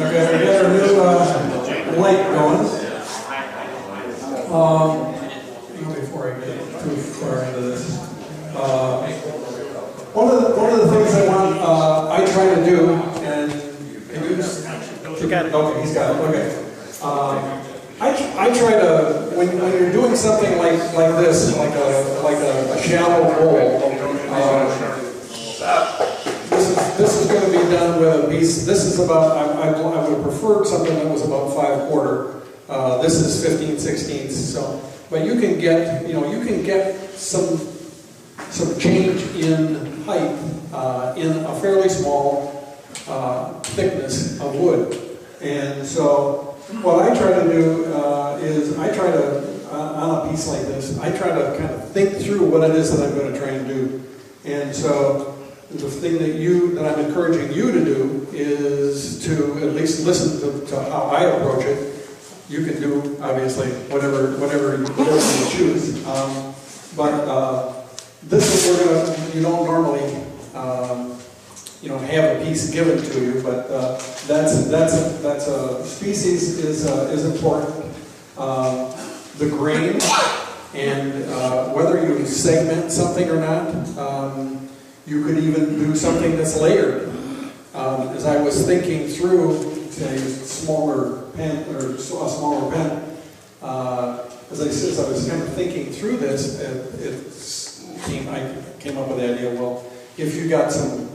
Okay, we got our new light going. Before I get too far into this, one of the things I try to do, and can you just, you got it. Okay, he's got it. Okay. I try to when you're doing something like this, like a shallow bowl. This is going to be done with a piece. This is about. I would have preferred something that was about 5/4. This is 15/16. So, but you can get some change in height in a fairly small thickness of wood. And so, what I try to do is I try to on a piece like this, I try to kind of think through what it is that I'm going to try and do. And so, the thing that I'm encouraging you to do is to at least listen to how I approach it. You can do obviously whatever you choose, but this is you don't normally have a piece given to you, but that's a species is important. The grain and whether you segment something or not. You could even do something that's layered. As I was thinking through, say, a smaller pen, as I was kind of thinking through this, I came up with the idea. Well, if you got some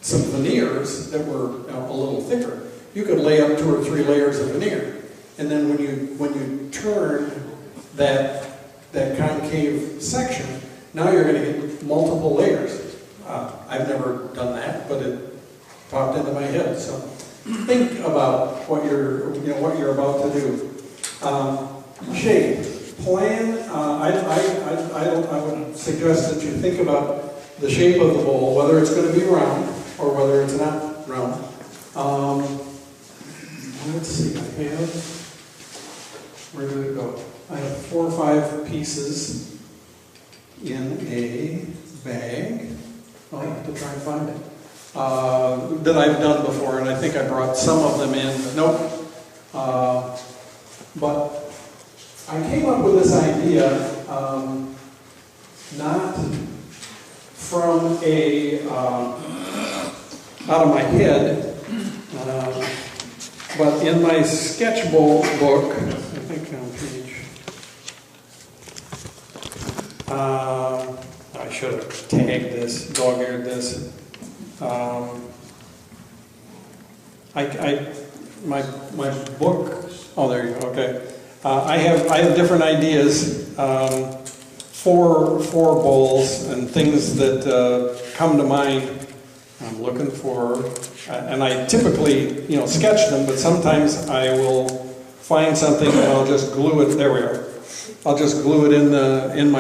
veneers that were a little thicker, you could lay up 2 or 3 layers of veneer, and then when you turn that concave section, now you're going to get multiple layers. I've never done that, but it popped into my head. So think about what you're about to do. Shape, plan. I would suggest that you think about the shape of the bowl, whether it's going to be round or whether it's not round. Let's see. Where did it go? I have 4 or 5 pieces in a bag. I'll have to try and find it. That I've done before, and I think I brought some of them in. Nope. But I came up with this idea not from out of my head, but in my sketchbook book. I think on page. I should have tagged this, dog-eared this. My book. Oh, there you go. Okay. I have different ideas for bowls and things that come to mind. I'm looking for, and I typically sketch them, but sometimes I will find something and I'll just glue it. There we are. I'll just glue it in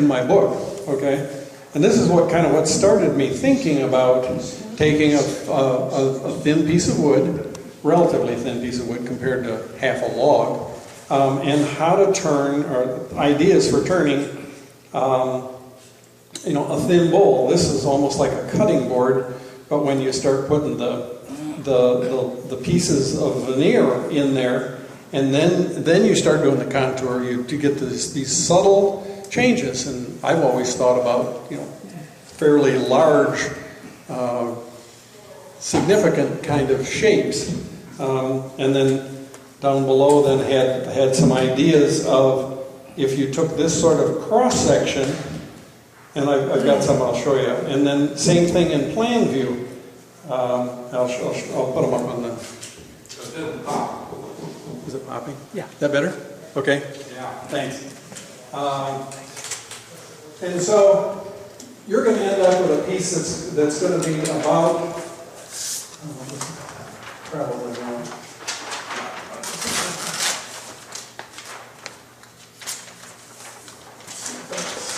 my book, okay? And this is what started me thinking about taking a thin piece of wood, relatively thin piece of wood compared to half a log, and how to turn, or ideas for turning, a thin bowl. This is almost like a cutting board, but when you start putting the pieces of veneer in there, and then you start doing the contour, you get these subtle changes. And I've always thought about fairly large, significant kind of shapes. And then down below, then had some ideas of if you took this sort of cross section, and I've got some I'll show you. And then same thing in plan view. I'll put them up on the. Is it popping? Yeah. Is that better? Okay. Yeah. Thanks. And so you're going to end up with a piece that's going to be about probably wrong.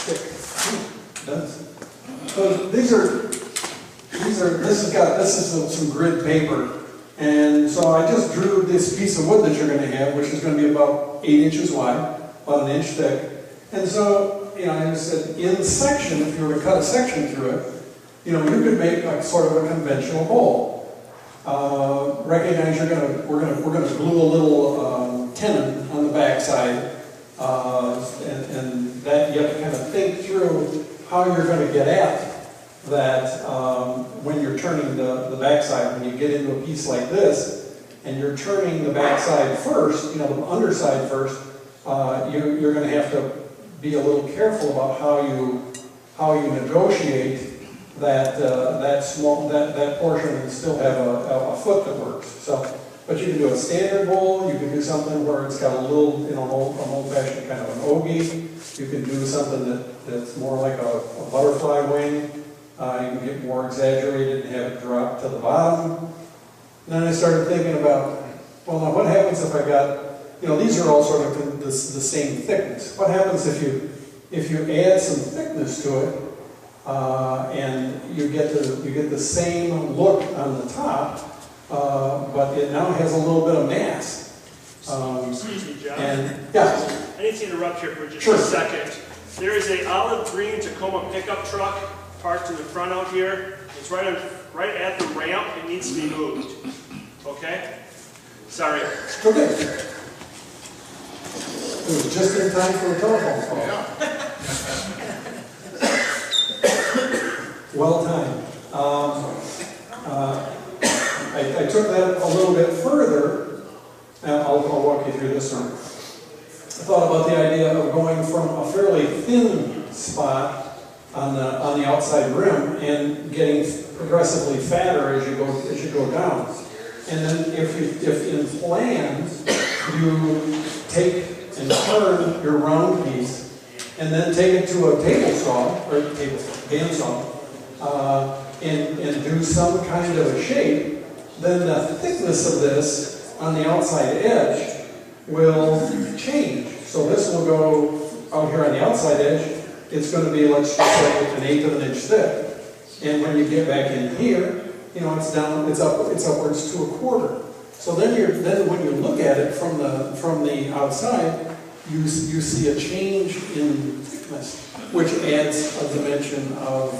Stick. It does. So this is some grid paper. And so I just drew this piece of wood that you're going to have, which is going to be about 8 inches wide, about 1 inch thick. And so you know, I said in section, if you were to cut a section through it, you know, you could make a sort of a conventional bowl. Recognize we're gonna glue a little tenon on the backside, and that you have to kind of think through how you're going to get at that when you're turning the backside. When you get into a piece like this, and you're turning the backside first, you know, the underside first, you're going to have to be a little careful about how you negotiate that portion and still have a foot that works. So, but you can do a standard bowl. You can do something where it's got a little, you know, an old-fashioned kind of an ogie. You can do something that's more like a butterfly wing. You can get more exaggerated and have it drop to the bottom. And then I started thinking about, well, now what happens if I got, you know, these are all sort of the same thickness. What happens if you add some thickness to it? And you get the same look on the top, but it now has a little bit of mass. Excuse me, John. And yeah, I need to interrupt here for just sure. a second. There is a olive green Tacoma pickup truck parked in the front out here. It's right at the ramp. It needs to be moved. Okay? Sorry. Okay. It was just in time for a telephone call. Yeah. Well timed. I took that a little bit further, and I'll walk you through this one. I thought about the idea of going from a fairly thin spot on the outside rim and getting progressively fatter as you go down. And then if in plan you take and turn your round piece and then take it to a table saw or bandsaw. And do some kind of a shape, then the thickness of this on the outside edge will change. So this will go out here on the outside edge. It's going to be, let's just say, 1/8 of an inch thick. And when you get back in here, you know, it's upwards to 1/4. So then when you look at it from the outside, you see a change in thickness, which adds a dimension of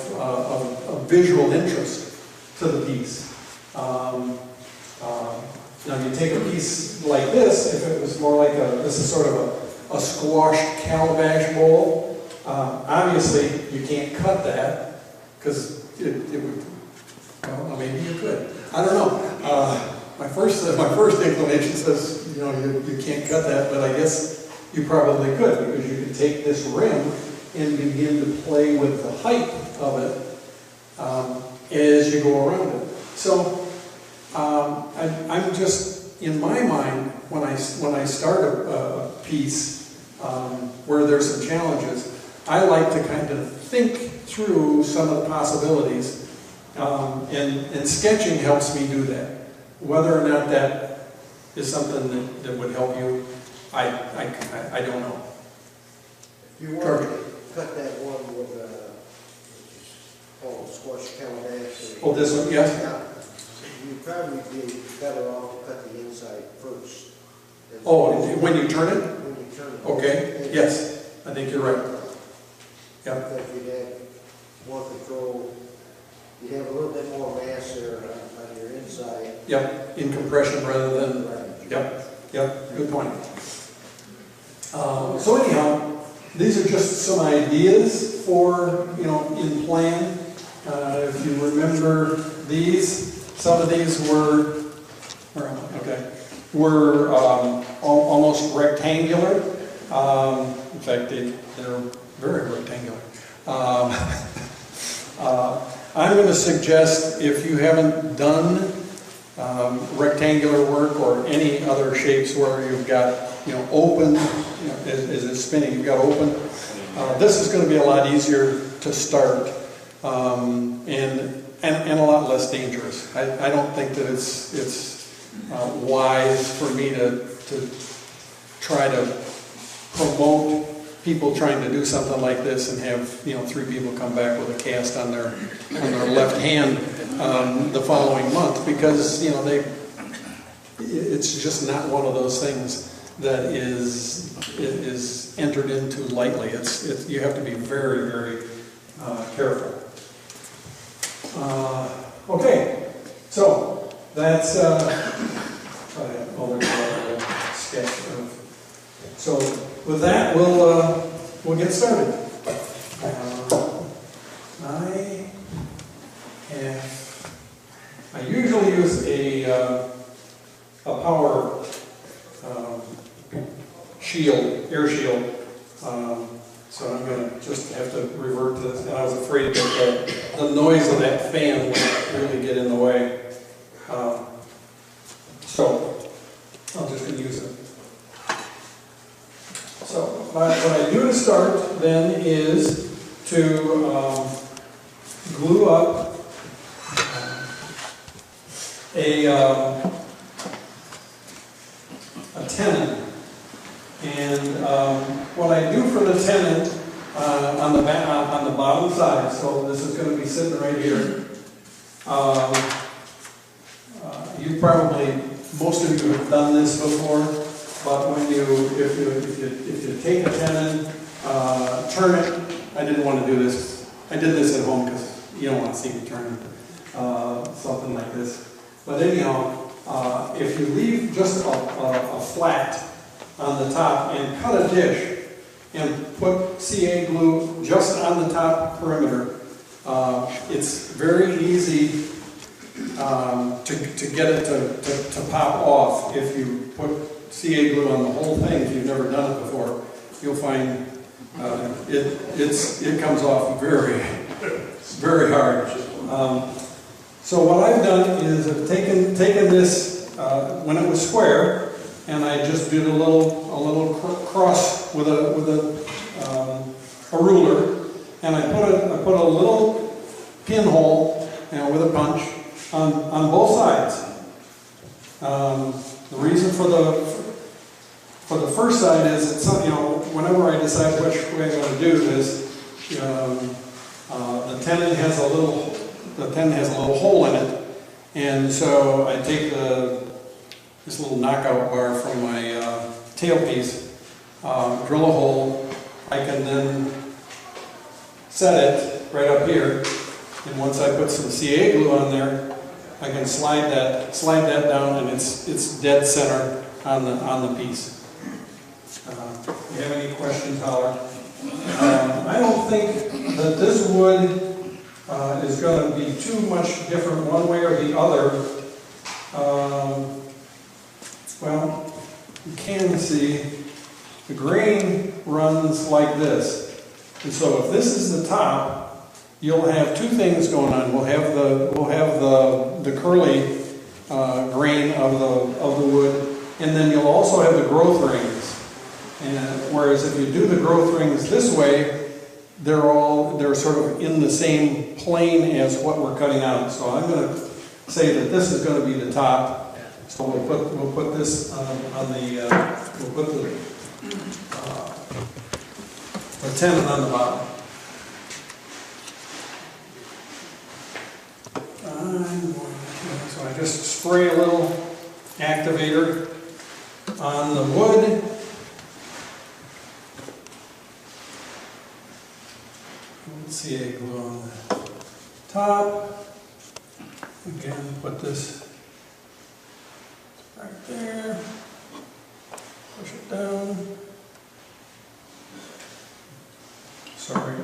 visual interest to the piece. Now, if you take a piece like this, if it was more like this is sort of a squashed calabash bowl, obviously you can't cut that because it would. Well, maybe you could. I don't know. My first inclination says, you know, you can't cut that, but I guess you probably could, because you could take this rim and begin to play with the height of it as you go around it. So I'm just, in my mind, when I start a piece where there's some challenges, I like to kind of think through some of the possibilities, and sketching helps me do that. Whether or not that is something that would help you, I don't know. If you want to cut that one with squash calabash. Oh, this one, yes? You'd probably be better off to cut the inside first. Oh, when you turn it? When you turn it. Okay, yes, I think you're right. Yep. Because you'd have more control, you'd have a little bit more mass there on your inside. Yep, in compression rather than, Right. Yep, good point. So anyhow, these are just some ideas for, you know, in plan. If you remember these, some of these were almost rectangular. In fact, they're very rectangular. I'm going to suggest, if you haven't done rectangular work or any other shapes where you've got, you know, open, you know, as it's spinning, you've got open. This is going to be a lot easier to start, and a lot less dangerous. I don't think that it's wise for me to try to promote people trying to do something like this and have, you know, 3 people come back with a cast on their left hand the following month, because, you know, it's just not one of those things that is entered into lightly. You have to be very, very careful. Okay, so that's sketch of. So with that, we'll get started. I usually use a power shield, air shield. So I'm going to just have to revert to this. And I was afraid that the noise of that fan would really get in the way. So I'm just going to use it. So what I do to start then is to glue up a tenon. And what I do for the tenon on the bottom side, so this is going to be sitting right here. You probably, most of you have done this before, but if you take a tenon, turn it. I didn't want to do this. I did this at home because you don't want to see me turn something like this. But anyhow, if you leave just a flat on the top and cut a dish and put CA glue just on the top perimeter, it's very easy to get it to pop off. If you put CA glue on the whole thing, if you've never done it before, you'll find it comes off very, very hard. So what I've done is I've taken this when it was square, and I just did a little cross with a ruler, and I put a little pinhole, with a punch on both sides. The reason for the first side is it's whenever I decide which way I'm going to do this, the tenon has a little hole in it, and so I take this little knockout bar from my tailpiece, drill a hole. I can then set it right up here, and once I put some CA glue on there, I can slide that down, and it's dead center on the piece. If you have any questions, holler. I don't think that this wood is going to be too much different one way or the other. Well, you can see the grain runs like this. And so if this is the top, you'll have two things going on. We'll have the curly grain of the wood, and then you'll also have the growth rings. And whereas if you do the growth rings this way, they're sort of in the same plane as what we're cutting out. So I'm going to say that this is going to be the top. So we'll put this on we'll put the tenon on the bottom. So I just spray a little activator on the wood. CA glue on the top. Again, put this right there. Push it down. Sorry.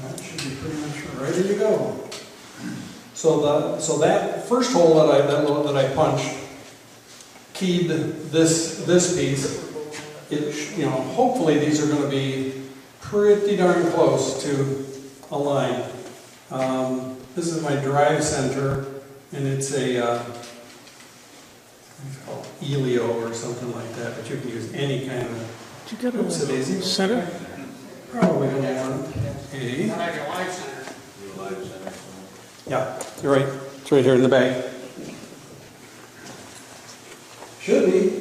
That should be pretty much ready to go. So that first hole that I punched keyed this piece. Hopefully these are going to be pretty darn close to a line. This is my drive center, and it's it's called Elio or something like that, but you can use any kind of. Did you get a center? Probably going to want a. Yeah, you're right. It's right here in the bag. Should be.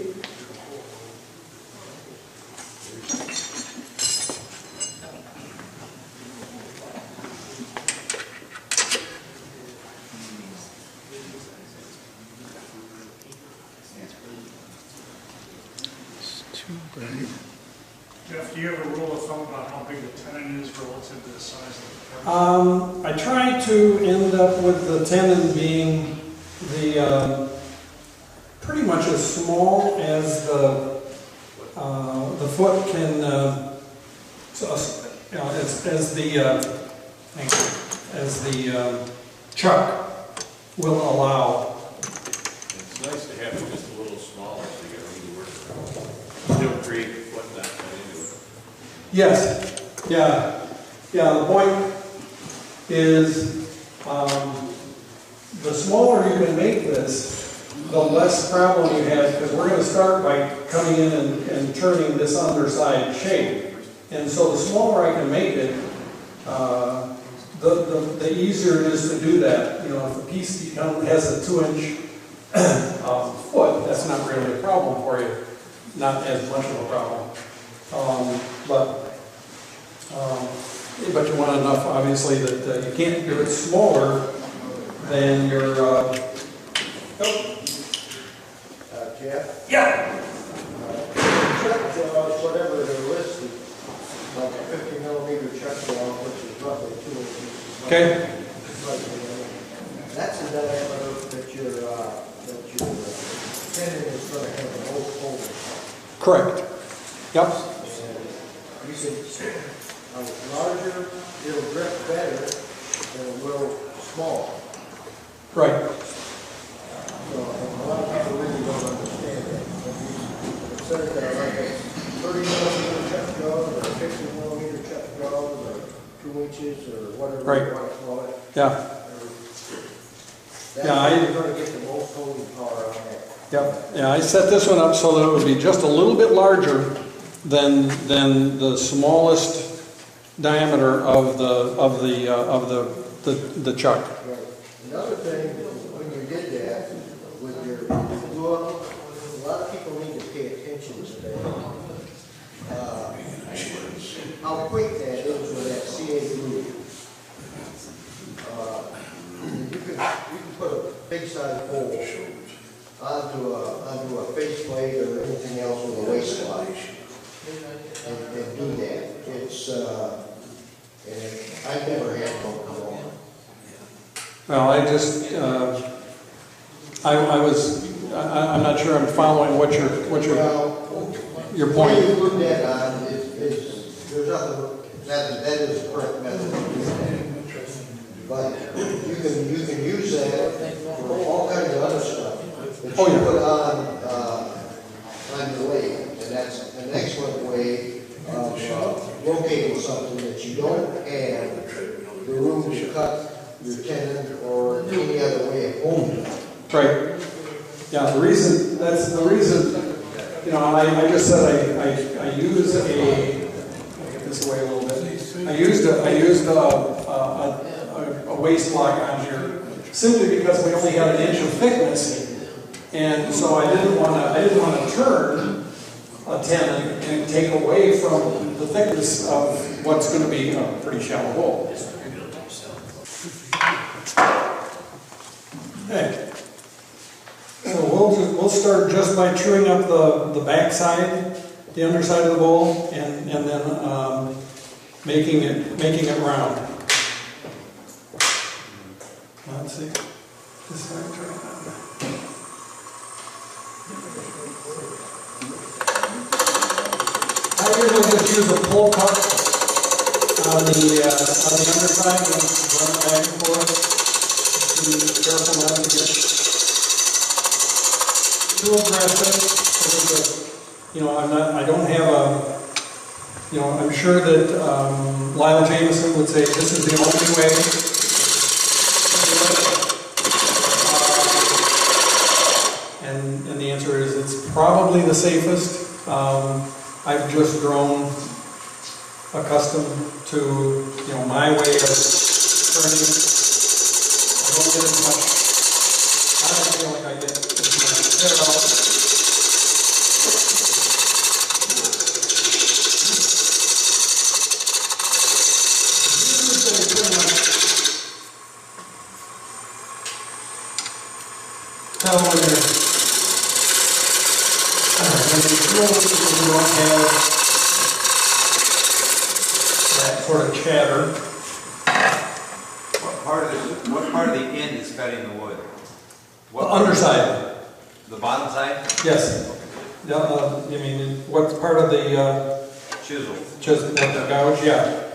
Jeff, do you have a rule of thumb about how big the tenon is relative to the size of the part? I try to end up with the tenon being pretty much as small as the foot can, as the chuck will allow. It's nice to have it just a little smaller so you get a little work. Still create what that into it. Yes, yeah, the point is, the smaller you can make this, the less problem you have, because we're going to start by coming in and turning this underside shape. And so the smaller I can make it, the easier it is to do that. You know, if the piece has a 2-inch foot, that's not really a problem for you. Not as much of a problem. But you want enough, obviously, that you can't do it smaller than your... Jeff? Yeah. Chuck jaws, whatever they're listed, like a 50mm chuck jaw, which is roughly 2 inches. Okay. That's the diameter that your tenon is going to have the most holes. Correct. Yep. And you can, larger, it'll grip better than a little small. Right. So, and a lot of people really don't understand that. It says that like a 30mm chuck jaws or 50mm chuck jaws or 2 inches or whatever Right. you want to call it. Yeah. That's Yeah, how you're going to get the most holding power on that. Yep. Yeah, I set this one up so that it would be just a little bit larger than the smallest diameter of the chuck. Right. Another thing, when you did that with your glue, a lot of people need to pay attention to that. How quick that is with that CA glue. You can put a big size hole onto a face plate or anything else with a waste line and do that. It's I've never had one come on. Well, I'm not sure I'm following what your The way point. you put that on is there's nothing, that is the correct method of doing that. But you can use that for all kinds of other stuff that you put on your lathe. And that's an excellent way of locating something that you don't have the room to cut your tenon or any other way of holding it. Right. Yeah, that's the reason, you know, I just said I use I'll get this away a little bit. I used a waist lock on here simply because we only had 1 inch of thickness, and so I didn't want to turn a tenon and take away from the thickness of what's going to be a pretty shallow hole. Okay. So we'll start just by truing up the back side, the underside of the bowl, and then making it round. Let's see. This side, try it out. I usually just use a pull cut on the underside and run it back and forth. Just be careful not to get too aggressive. You know, I don't have a, you know, I'm sure that Lyle Jameson would say this is the only way. And the answer is it's probably the safest. I've just grown accustomed to, you know, my way of turning. I don't get as much, I don't feel like I get as much tear out. When you you don't have that sort of chatter. What part of the end is cutting the wood? The underside. The bottom side? Yes. You mean, what's part of the Chisel. the gouge? Yeah.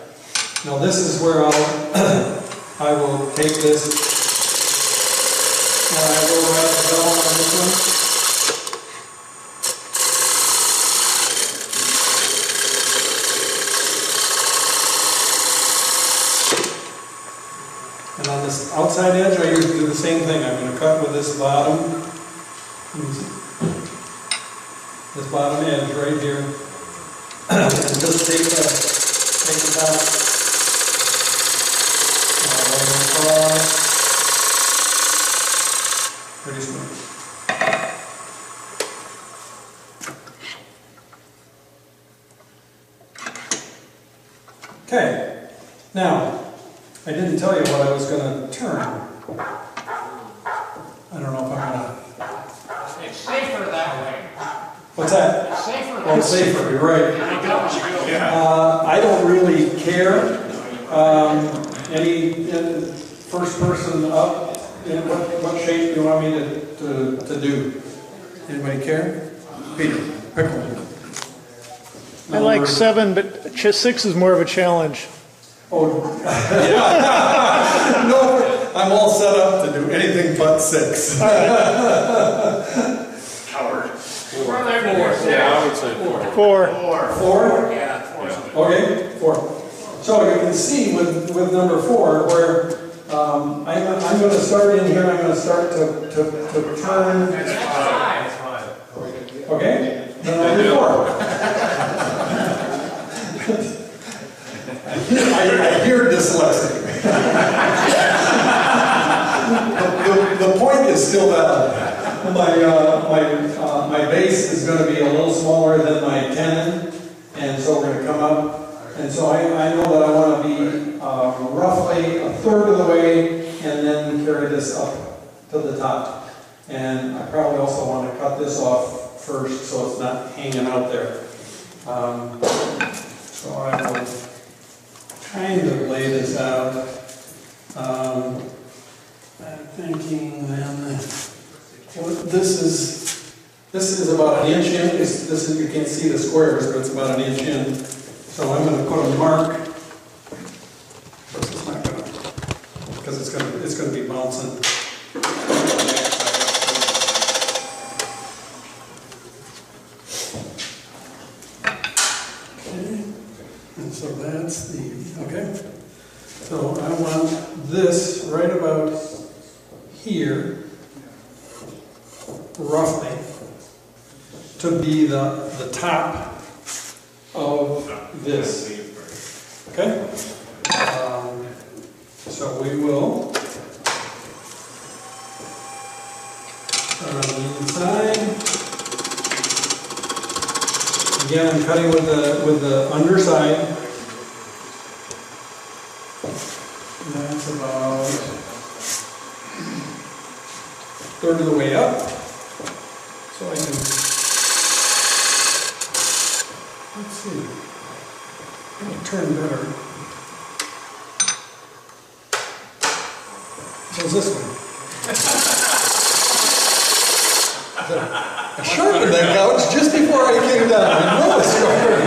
Now this is where I will take this and I will write the bell on this one. And on this outside edge, I usually do the same thing. I'm going to cut with this bottom. This bottom edge right here, and just take the top, across, pretty smooth. Okay, now, I didn't tell you what I was going to turn. I don't know if I'm going to... It's safer that way. What's that? It's safer that Oh, safer, you're right. I don't really care. Any first person up, what shape do you want me to do? Anybody care? Peter, pick one. I like 7, but 6 is more of a challenge. Oh, yeah. No, I'm all set up to do anything but 6. Coward. 4. Yeah, I would say 4. 4. 4? Yeah, 4. Okay, 4. So you can see with number 4 where I'm going to start in here. I'm going to start to turn. That's 5. Okay, then I'll do 4. I hear dyslexic. the point is still valid. My base is going to be a little smaller than my tenon, and so we're going to come up. And so I know that I want to be roughly a third of the way, and then carry this up to the top. And I probably also want to cut this off first, so it's not hanging out there. So I will kind of lay this out. I'm thinking then, this is about an inch in. You can't see the squares, but it's about an inch in. So I'm going to put a mark. It's not going to, because it's going to be bouncing. Okay, and so that's the okay. So I want this right about here, roughly, to be the top of this. Okay? So we will start on the inside. Again, I'm cutting with the underside. And that's about a third of the way up. So I can, let's see, it'll turn better. How's this one? I sharpened that couch just before I came down. I know it's sharpened.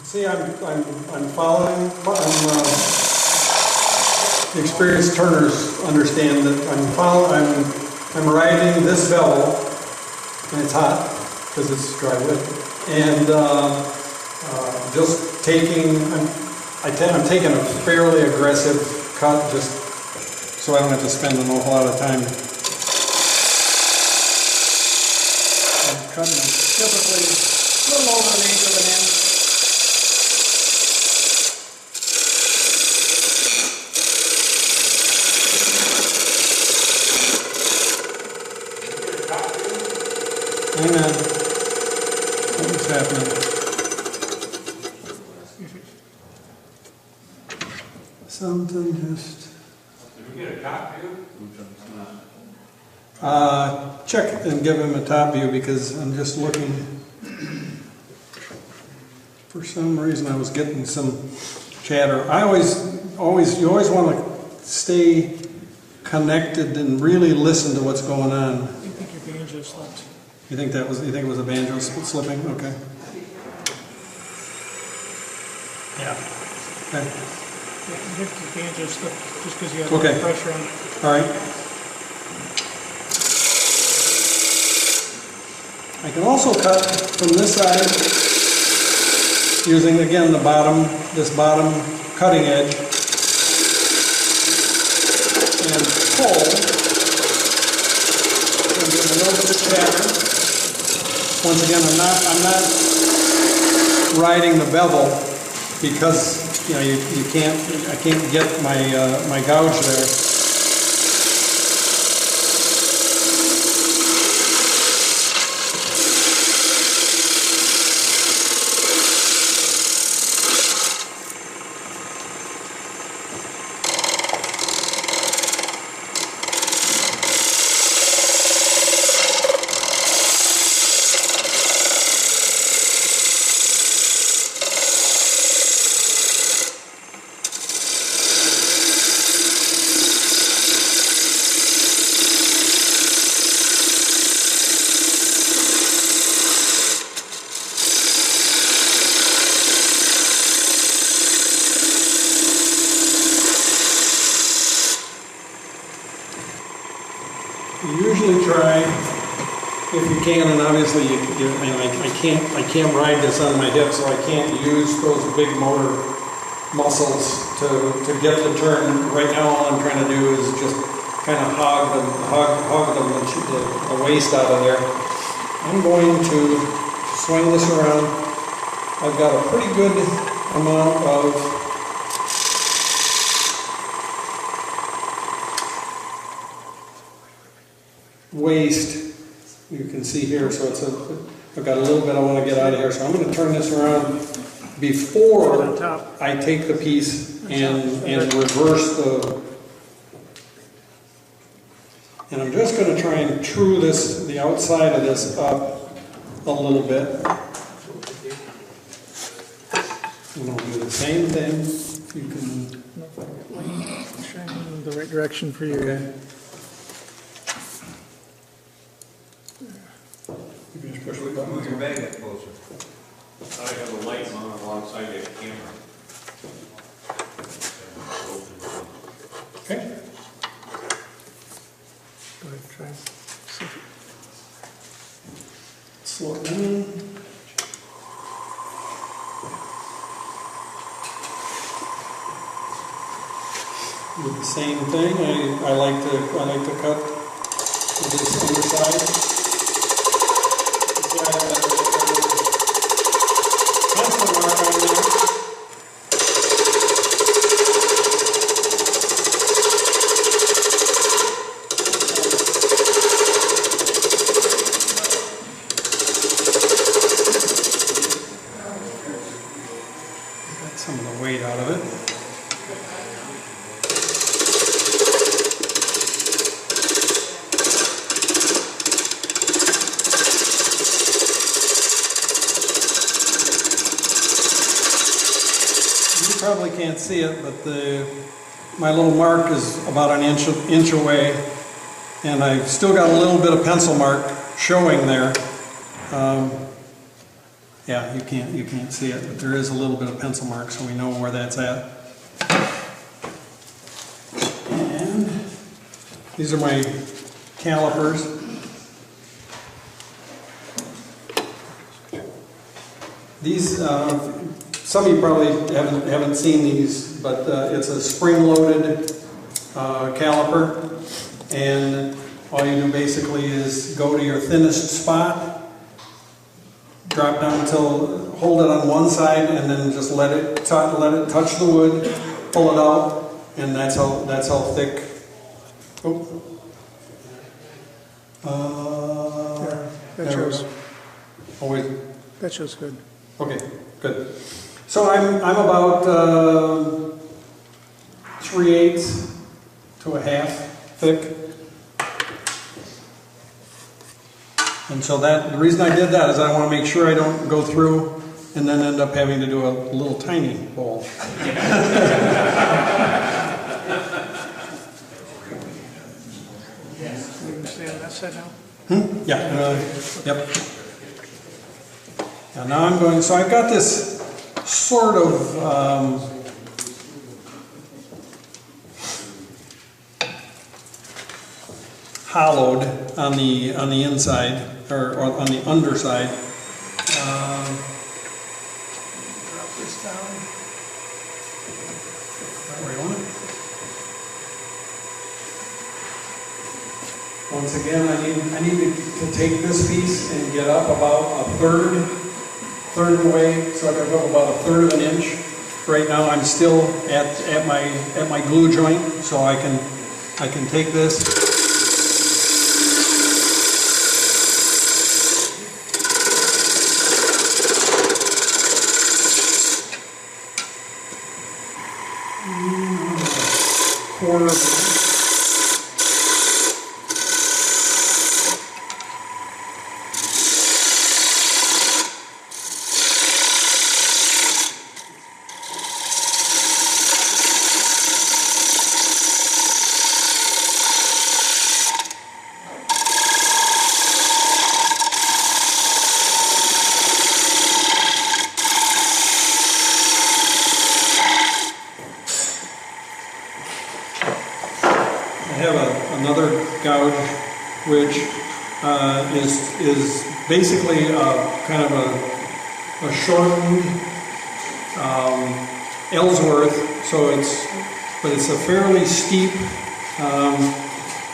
See, I'm following. The experienced turners understand that I'm riding this bevel, and it's hot because it's dry wood, and just taking, I'm taking a fairly aggressive cut just so I don't have to spend an awful lot of time. I'm cutting typically a little over 1/8 of an inch. Hang on. What's happening? Something just... Did we get a top view? Check and give him a top view because I'm just looking. For some reason I was getting some chatter. You always want to stay connected and really listen to what's going on. I think your banjo slipped. You think it was a banjo slipping? Okay. Yeah. Okay. Yeah, I think the banjo slipped just because you had Okay. pressure on it. All right. I can also cut from this side using again this bottom cutting edge and pull and give a little bit of chatter. Once again, I'm not riding the bevel because I can't get my gouge there. Usually try, if you can, and obviously I can't ride this on my hip, so I can't use those big motor muscles to get the turn. Right now, all I'm trying to do is just kind of hog the waist out of there. I'm going to swing this around. I've got a pretty good amount of waste, you can see here, so I've got a little bit I want to get out of here, so I'm going to turn this around before I take the piece and reverse and I'm just going to try and true the outside of this up a little bit. And I'll do the same thing. You can... Shining in the right direction for you. Okay. You can just push the button. Move your bag up closer. I have a light on alongside the camera. Okay. Go ahead, try. See if Slow it down. Do the same thing. I like to cut with this underside. See, I have that pencil mark on there. Got some of the weight out of it. You probably can't see it, but my little mark is about an inch away, and I've still got a little bit of pencil mark showing there. Yeah, you can't see it, but there is a little bit of pencil mark, so we know where that's at. And these are my calipers. These, some of you probably haven't seen these, but it's a spring-loaded caliper, and all you do basically is go to your thinnest spot, drop down until, hold it on one side, and then just let it touch the wood, pull it out, and that's how thick. Oh. That shows, Oh wait. that shows good. Okay, good. So I'm about 3/8 to a half thick. And so the reason I did that is I want to make sure I don't go through and then end up having to do a little tiny bowl. You can stay on that side now? Yeah, yep. And now I'm going, so I've got this sort of hollowed on the inside, or on the underside. Drop this down. Right where you want it. Once again, I need to take this piece and get up about a third of the way, so I can go up about a third of an inch. Right now, I'm still at my glue joint, so I can take this. Quarter of an inch. Another gouge, which is basically kind of a shortened Ellsworth. So it's a fairly steep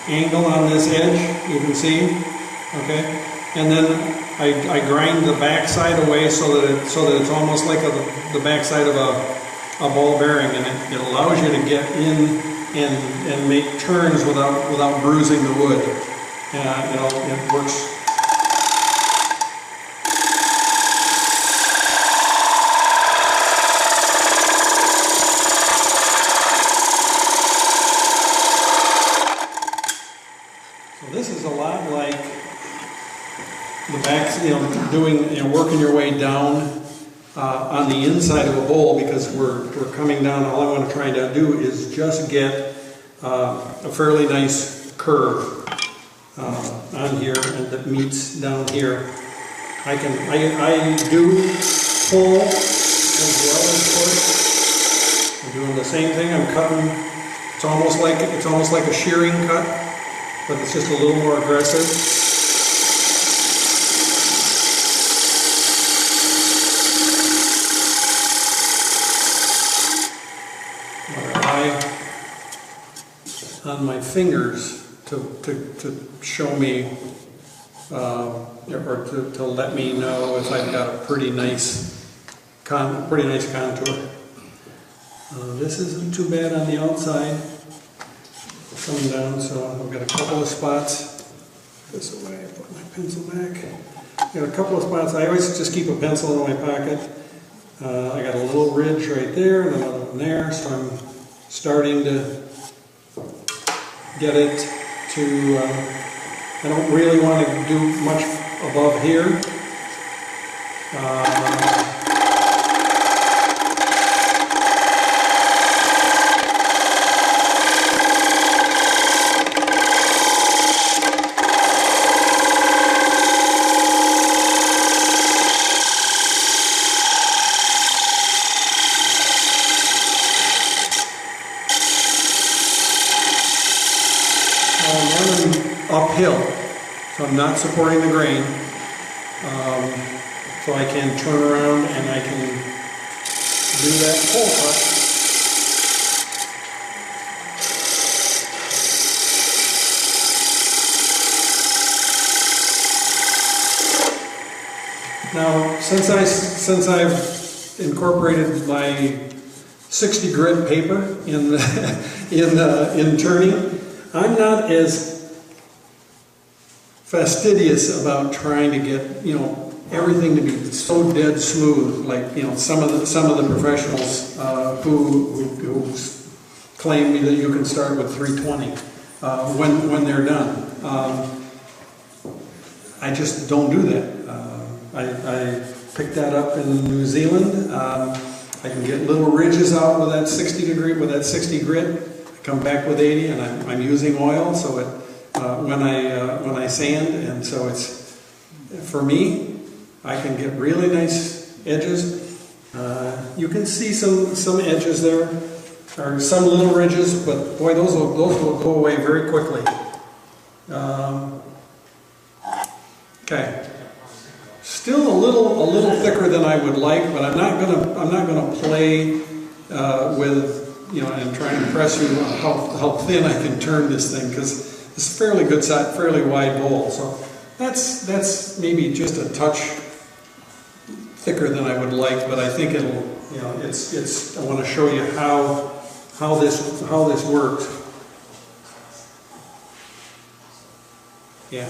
angle on this edge. You can see, okay. And then I grind the backside away so that it's almost like the backside of a ball bearing, and it allows you to get in and make turns without bruising the wood. It works. So this is a lot like the back, working your way down on the inside of a bowl, because we're coming down. All I want to try to do is just get a fairly nice curve on here, and that meets down here. I do pull as well as push. I'm doing the same thing. I'm cutting. It's almost like a shearing cut, but it's just a little more aggressive. On my fingers to show me or to let me know if I've got a pretty nice contour. This isn't too bad on the outside, coming down. So I've got a couple of spots. This away, put my pencil back. Got a couple of spots. I always just keep a pencil in my pocket. I got a little ridge right there and another one there, so I'm starting to get it to, I don't really want to do much above here. Uphill, so I'm not supporting the grain. So so I can turn around and I can do that hole cut. Now, since I've incorporated my 60 grit paper in in turning, I'm not as fastidious about trying to get everything to be so dead smooth, like some of the professionals who claim that you can start with 320 when they're done. I just don't do that. I picked that up in New Zealand. I can get little ridges out with that 60 grit. I come back with 80, and I'm using oil, so when I sand, and so it's, for me, I can get really nice edges. You can see some edges there, or some little ridges, but boy, those will go away very quickly. Okay. Still a little thicker than I would like, but I'm not gonna play with and try and impress you on how thin I can turn this thing, because it's a fairly good size, fairly wide bowl. So that's maybe just a touch thicker than I would like, but I think it'll it's I want to show you how this works. Yeah.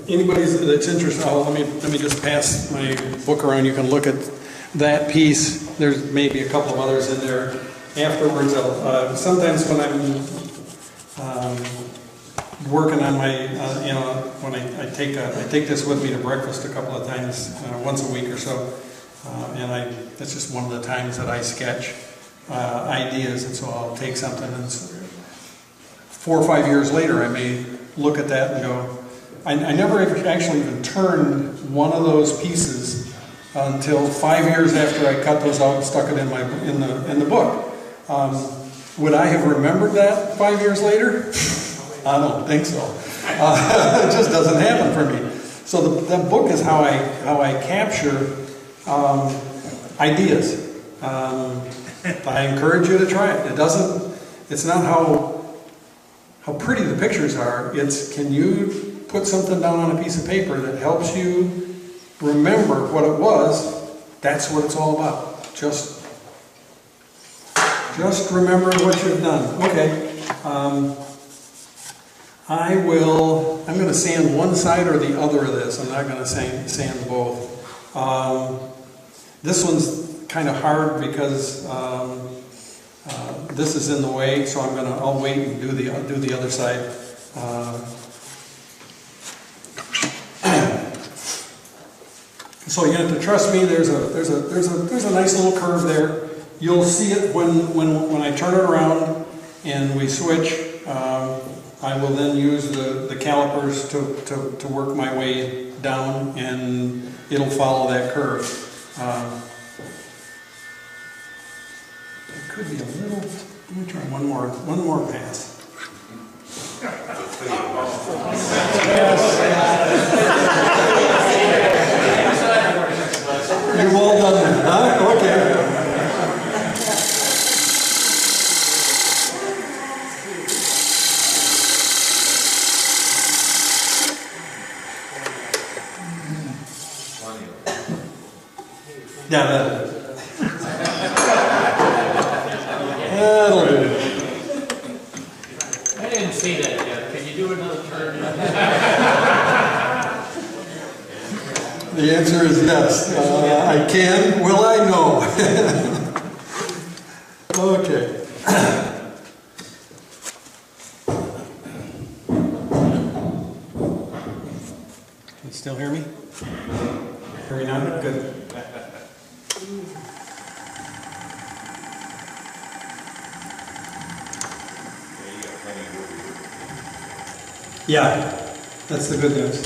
Anybody that's interested, let me just pass my book around. You can look at that piece. There's maybe a couple of others in there afterwards. Sometimes when I'm working on my, when I take this with me to breakfast a couple of times, once a week or so, and that's just one of the times that I sketch ideas, and so I'll take something, and 4 or 5 years later I may look at that and go, I never actually even turned one of those pieces until 5 years after I cut those out and stuck it in the book. Would I have remembered that 5 years later? I don't think so. It just doesn't happen for me. So that book is how I capture ideas. I encourage you to try it. It's not how pretty the pictures are. It's, can you put something down on a piece of paper that helps you remember what it was? That's what it's all about. Just remember what you've done. Okay. I'm going to sand one side or the other of this. I'm not going to sand both. This one's kind of hard because this is in the way, so I'll wait and do the other side. So you have to trust me. There's a nice little curve there. You'll see it when I turn it around and we switch. I will then use the calipers to work my way down, and it'll follow that curve. It could be a little. Let me try one more pass. You've all done that, huh? Okay. Yeah, that'll do. I didn't see that yet. Can you do another turn? The answer is yes. I can. Will I? No. Okay. Can you still hear me? Hear me now? Good. Yeah, that's the good news.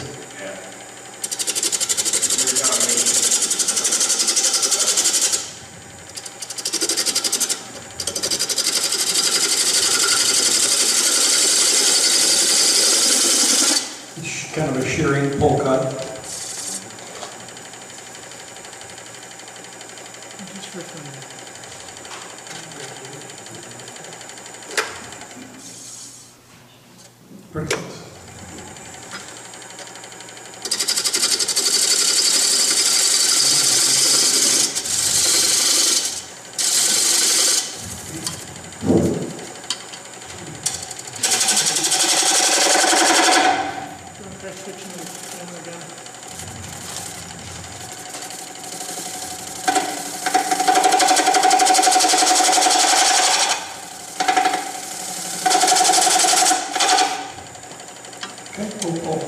kind of a shearing pull cut. Just for fun. Pretty close. Okay, pull.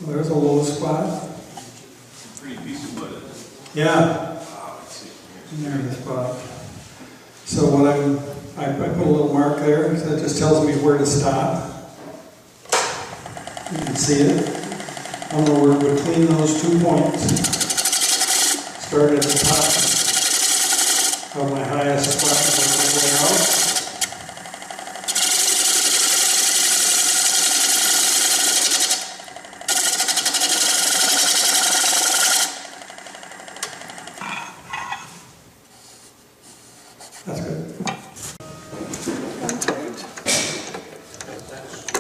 Well, there's a low spot. Pretty decent wood. Yeah, there's the spot. So what I put a little mark there, so that just tells me where to stop. You can see it. I'm going to work between those 2 points. Start at the top of my highest spot and work my way out. That's good.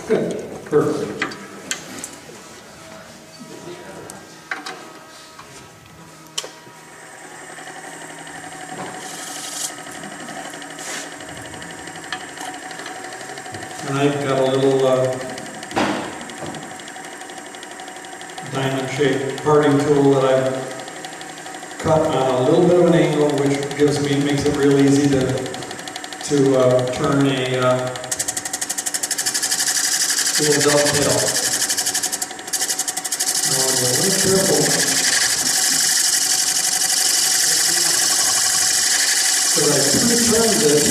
Good. Perfect. And I've got a little diamond-shaped parting tool that I've cut on a little bit of an angle, which makes it real easy to turn a little dovetail. Now I'm a little careful because I pre-turned this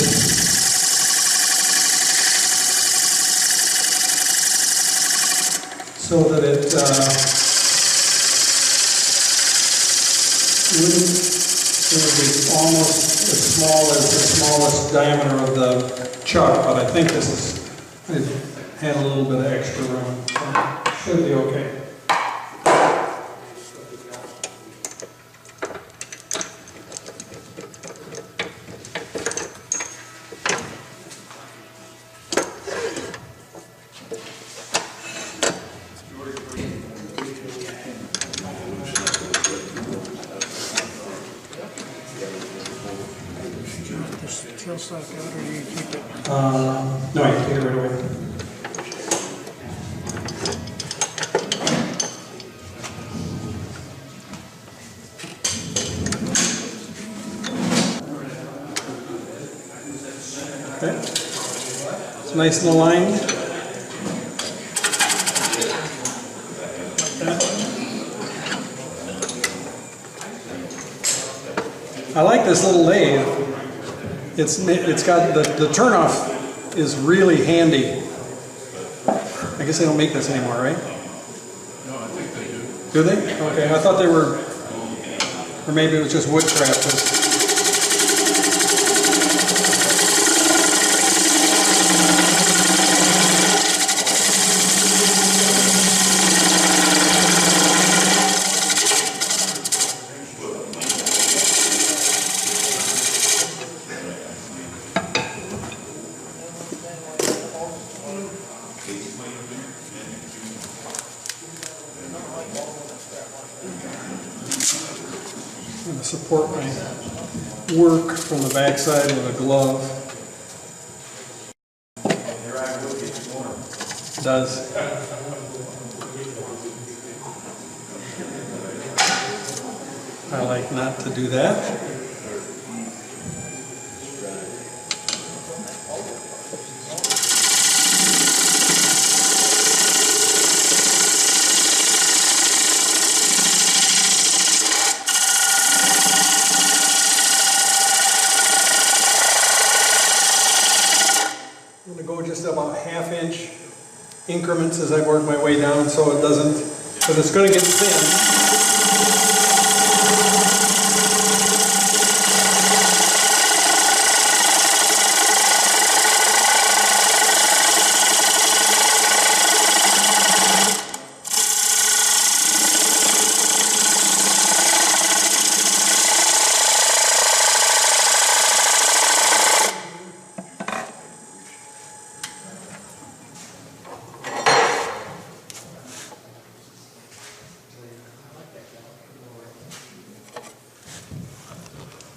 so that it would be almost as small as the smallest diameter of the chuck, but I think this is, it had a little bit of extra room, so it should be okay. Tailstock out, or do you keep it? No, you can take it right away. Okay. It's nice and aligned. I like this little lathe. It's got the turnoff is really handy. I guess they don't make this anymore, right? No, I think they do. Do they? Okay, I thought they were, or maybe it was just woodcraft. support my work from the backside with a glove. It does. I like not to do that. I'm going to go just about half-inch increments as I work my way down, so it doesn't, because it's going to get thin.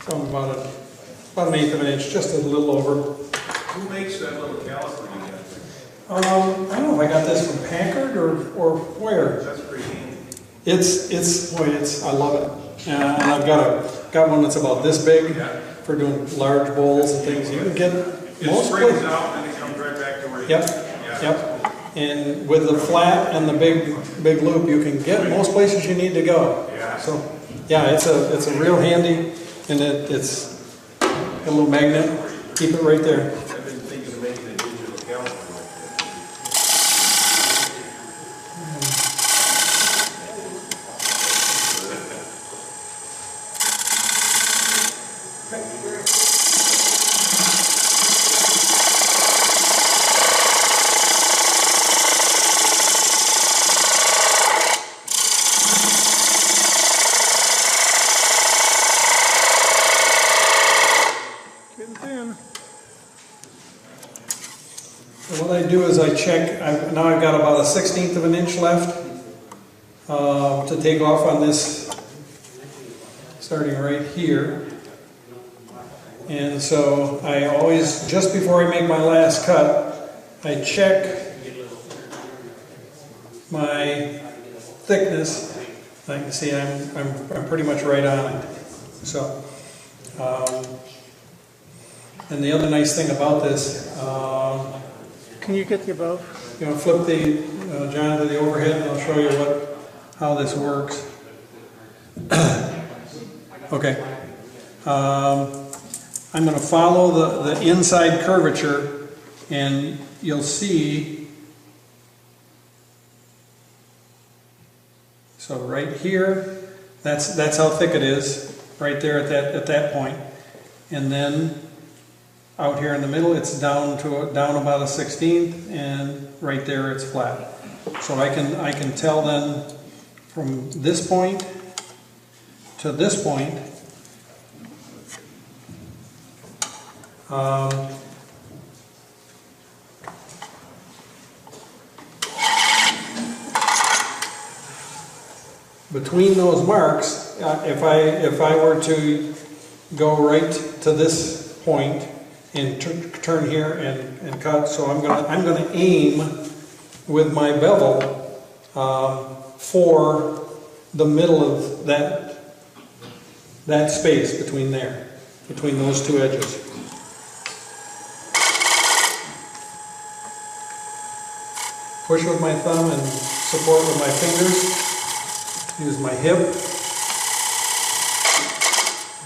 So I'm about an eighth of an inch, just a little over. Who makes that little caliper you got? I don't know if I got this from Packard or where. That's pretty handy. I love it. And I've got one that's about this big for doing large bowls and things. You can get It most springs places. out and it comes right back to where you. Yep. And with the flat and the big loop, you can get most places you need to go. Yeah. So, yeah, it's a real handy, and it's got a little magnet. Keep it right there. I've been thinking of making a digital caliper like that. Getting thin. So what I do is I check. Now I've got about a 1/16 of an inch left to take off on this, starting right here. And so I always, just before I make my last cut, I check my thickness. I can see I'm pretty much right on it. So, and the other nice thing about this, Can you get the above? flip the John to the overhead, and I'll show you how this works. Okay. I'm going to follow the inside curvature, and you'll see. So right here, that's how thick it is, right there at that point, and then out here in the middle, it's down about a 1/16, and right there it's flat. So I can tell then from this point to this point. Between those marks, if I were to go right to this point and turn here and cut, so I'm gonna aim with my bevel for the middle of that space between those two edges. Push with my thumb and support with my fingers. Use my hip.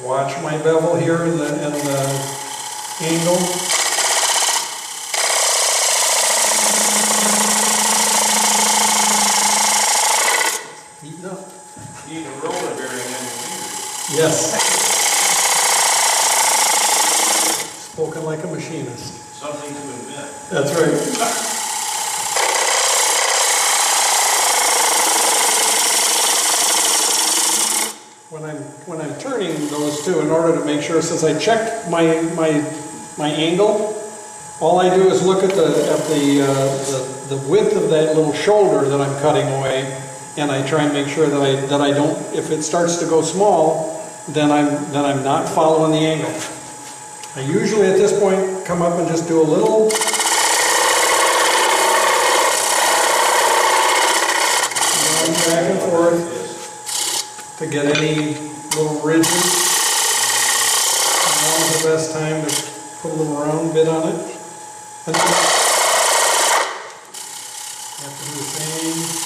Watch my bevel here in the angle. Heating up. You need a roller bearing on your fingers. Yes. Spoken like a machinist. Something to invent. That's right. When I'm turning those two, in order to make sure, since I checked my angle, all I do is look at the width of that little shoulder that I'm cutting away, and I try and make sure that I don't. If it starts to go small, then I'm not following the angle. I usually at this point come up and just do a little back and forth to get any little ridges. Now's the best time to put a little round bit on it. And then you have to do the same.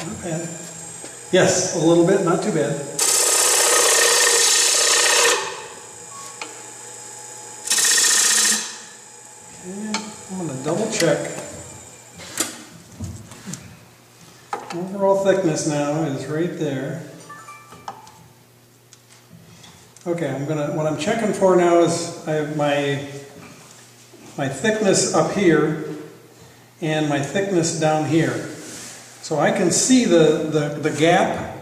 Not bad. Yes, a little bit, not too bad. Okay, I'm going to double check. Overall thickness now is right there. Okay, what I'm checking for now is I have my thickness up here and my thickness down here. So I can see the gap.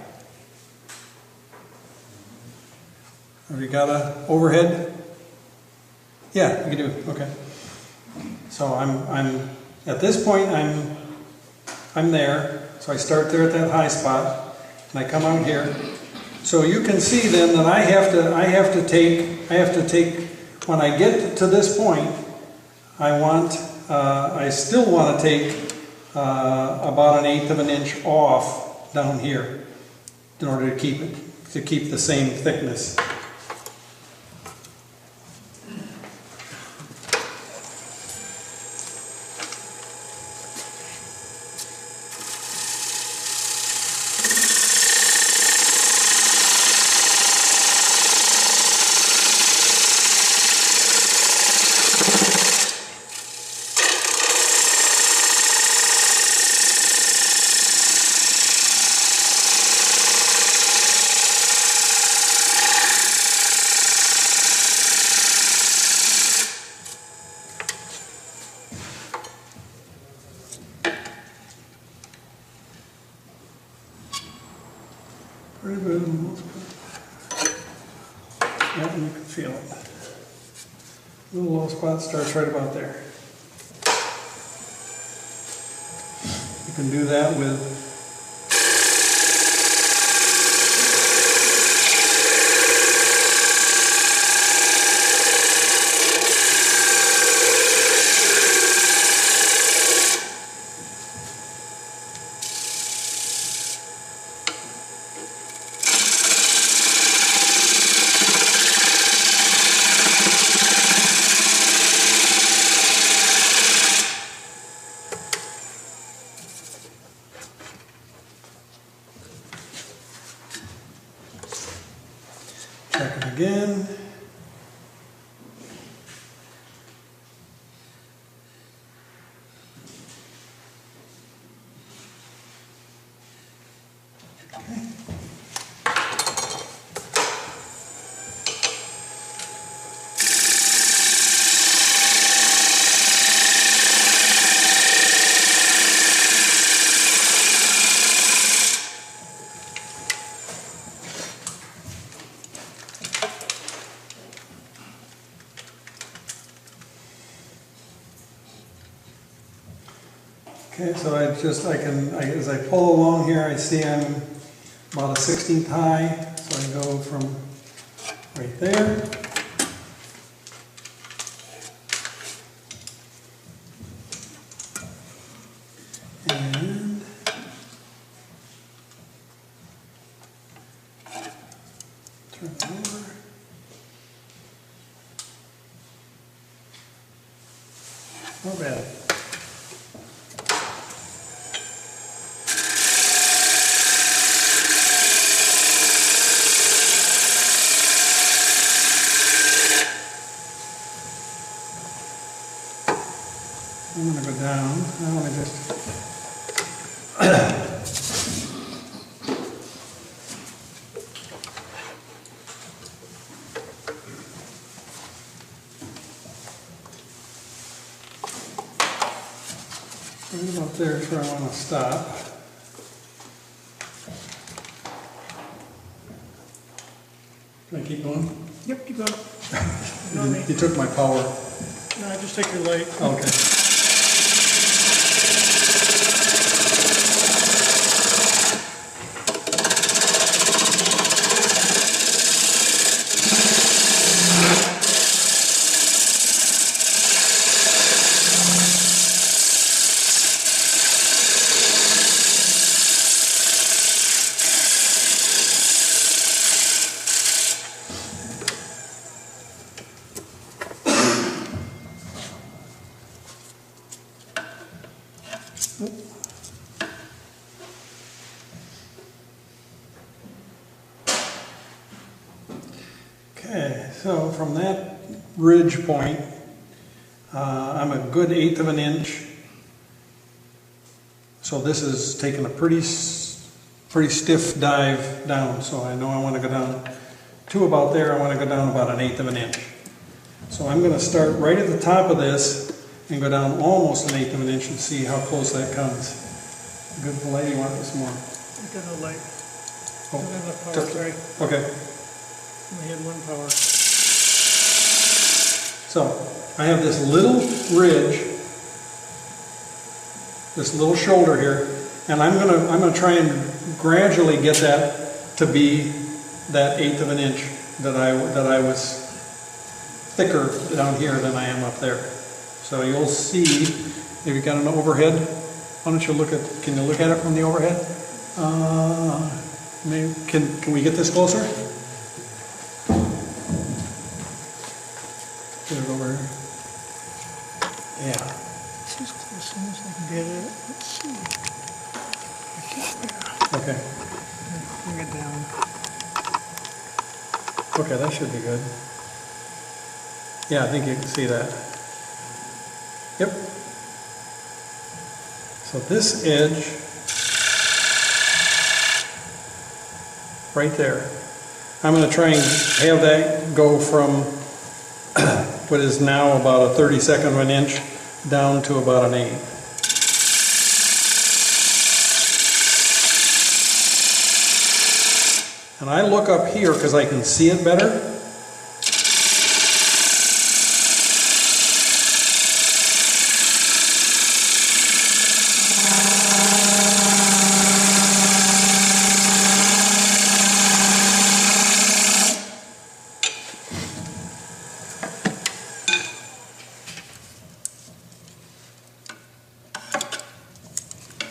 Have you got a overhead? Yeah, you can do. Okay. So I'm at this point I'm there. So I start there at that high spot and I come out here. So you can see then that I have to take when I get to this point, I still want to take about 1/8 of an inch off down here in order to keep the same thickness. Pretty good in the most part. Yeah, you can feel it. Little low spot starts right about there. You can do that with check it again. Okay, so as I pull along here, I see I'm about a 1/16 high, so I go from right there. And turn it over. Not bad. I'm going to go down. I want to just Right about there is where I want to stop. Can I keep going? Yep, keep going. You took my power. No, I just take your light. Okay. Okay, so from that ridge point, I'm a good 1/8 of an inch. So this is taking a pretty stiff dive down. So I know I want to go down to about there. I want to go down about an 1/8 of an inch. So I'm going to start right at the top of this and go down almost an 1/8 of an inch and see how close that comes. Good light, you want this more? I got no light. Oh, Don't have enough power, took- sorry. Okay. We had one power. So I have this little ridge, this little shoulder here, and I'm gonna try and gradually get that to be that 1/8 of an inch that I was thicker down here than I am up there. So you'll see, if you got an overhead, why don't you can you look at it from the overhead? Maybe, can we get this closer? Get it over here. Yeah. This is close enough I can get it. Let's see. I can't there. Okay. Bring it down. Okay, that should be good. Yeah, I think you can see that. Yep. So this edge, right there, I'm going to try and have that go from what is now about a 32nd of an inch down to about an 1/8. And I look up here because I can see it better.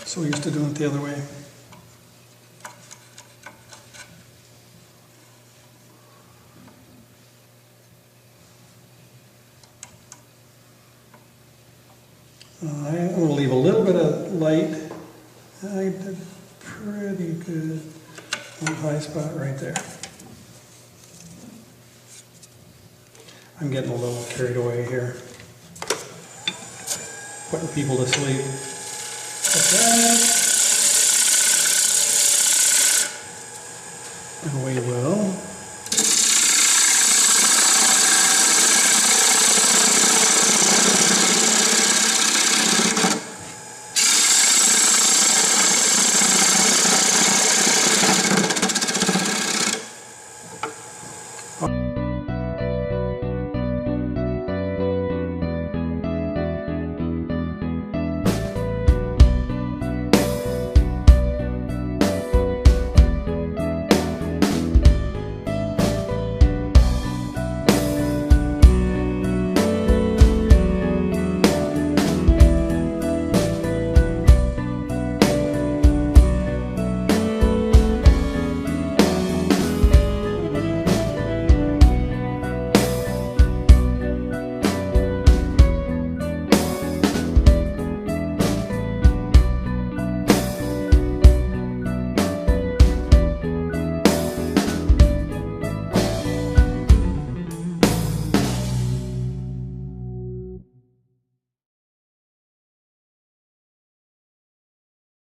So we used to do it the other way. I'm going to leave a little bit of light. I did pretty good. One high spot right there. I'm getting a little carried away here. Putting people to sleep. Like that. And we will